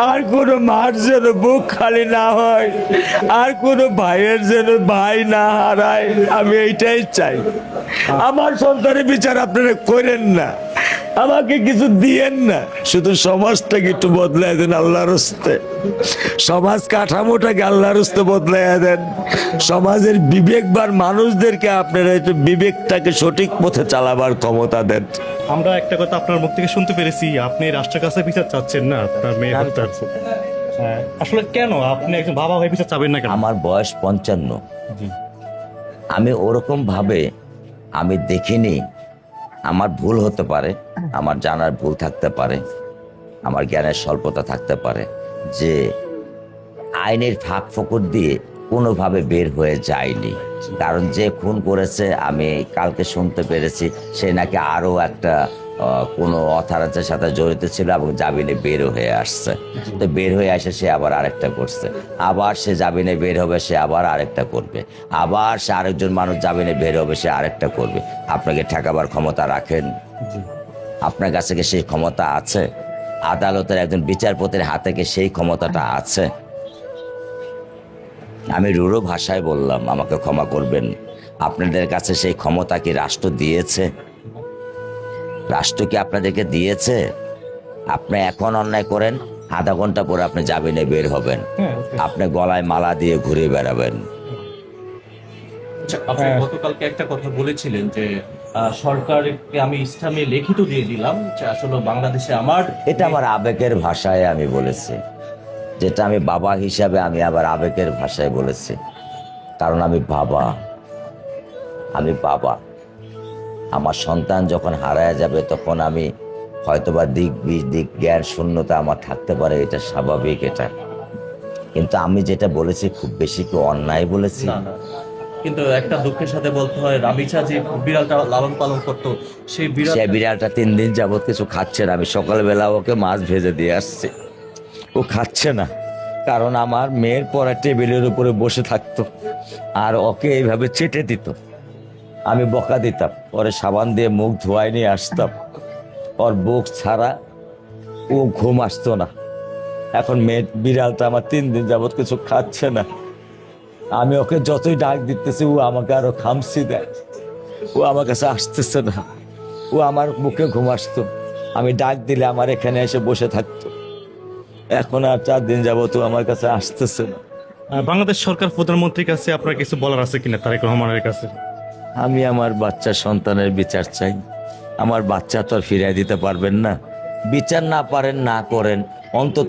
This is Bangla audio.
আর কোনো মার যেন বুক খালি না হয়, আর কোনো ভাইয়ের যেন ভাই না হারায়। আমি এইটাই চাই। আমার সন্তানের বিচার আপনারা করেন না, আমাকে কিছু দিয়েন না, শুধু সমাজটাকে একটু বদলাই দেন আল্লাহর হস্তে। সমাজ কাঠামোটাকে আল্লাহর হস্তে বদলাই দেন। সমাজের বিবেকবান মানুষদেরকে আপনারা একটু বিবেকটাকে সঠিক পথে চালাবার ক্ষমতা দেন। আমরা একটা কথা আপনার মুখ থেকে শুনতে পেরেছি, আপনি রাষ্ট্রের কাছে বিচার চাচ্ছেন না আপনার মেয়ে হত্যার। আসলে কেন আপনি একজন বাবা হয়ে বিচার চাবেন না কেন? আমার বয়স 55। আমি ওরকম ভাবে আমি দেখিনি। আমার ভুল হতে পারে, আমার জানার ভুল থাকতে পারে, আমার জ্ঞানের স্বল্পতা থাকতে পারে, যে আইনের ফাঁক ফোকর দিয়ে কোনোভাবে বের হয়ে যায়নি। কারণ যে খুন করেছে আমি কালকে শুনতে পেরেছি সে নাকি আরও একটা কোনো অথরাইজের সাথে জড়িত ছিল এবং জামিনে বের হয়ে আসছে। তো বের হয়ে আসে সে আবার আরেকটা করছে, আবার সে জামিনে বের হবে সে আবার আরেকটা করবে, আবার সে আরেকজন মানুষ জামিনে বের হবে সে আরেকটা করবে। আপনাকে ঠেকাবার ক্ষমতা রাখেন? আপনার কাছে কি সেই ক্ষমতা আছে? আদালতের একজন বিচারপতির হাতে কি সেই ক্ষমতাটা আছে? আমি রূঢ় ভাষায় বললাম, আমাকে ক্ষমা করবেন। আপনাদের কাছে সেই ক্ষমতা কি রাষ্ট্র দিয়েছে? রাষ্ট্র কি আপনাদেরকে দিয়েছে? আপনি এখন অন্যায় করেন, আধা ঘন্টা পরে আপনি জামিনে বের হবেন, আপনি গলায় মালা দিয়ে ঘুরে বেড়াবেন। আপনি গতকালকে একটা কথা বলেছিলেন যে সরকারকে আমি ইসলামে লিখিত দিয়ে দিলাম যে আসলে বাংলাদেশে আমার এটা আমার আবেগের ভাষায় আমি বলেছি, যেটা আমি বাবা হিসাবে আমি আবার আবেগের ভাষায় বলেছি। কারণ আমি বাবা, আমার সন্তান যখন হারায় যাবে তখন আমি হয়তোবা দিক জ্ঞান শূন্যতা আমার থাকতে পারে, এটা স্বাভাবিক। এটা কিন্তু আমি যেটা বলেছি খুব বেশি কি অন্যায় বলেছি? না, না। কিন্তু একটা দুঃখের সাথে বলতে হয়, রাবিচা যে বিড়ালটা লালন পালন করতো সেই সে বিড়ালটা 3 দিন যাবত কিছু খাচ্ছে না। আমি সকালবেলা ওকে মাছ ভেজে দিয়ে আসছি, ও খাচ্ছে না। কারণ আমার মেয়ের পরে টেবিলের উপরে বসে থাকতো আর ওকে এইভাবে চেটে দিত। আমি বকা দিতাম, পরে সাবান দিয়ে মুখ ধোয়াই নিয়ে আসতাম, ওর বুক ছাড়া ও ঘুম আসতো না। এখন মেয়ে বিড়ালটা আমার 3 দিন যাবত কিছু খাচ্ছে না। আমি ওকে যতই ডাক দিতেছি ও আমাকে আরো খামসি দেয়, ও আমার কাছে আসতেছে না। ও আমার মুখে ঘুম আসতো, আমি ডাক দিলে আমার এখানে এসে বসে থাকতো। এখন আর 4 দিন যাবত ও আমার কাছে আসতেছে না। বাংলাদেশ সরকার প্রধানমন্ত্রীর কাছে আপনার কিছু বলার আছে কিনা তারেক রহমানের কাছে? আমি আমার বাচ্চা সন্তানের বিচার চাই। আমার বাচ্চা তো আর ফিরিয়ে দিতে পারবেন না। বিচার না পারেন না করেন, অন্তত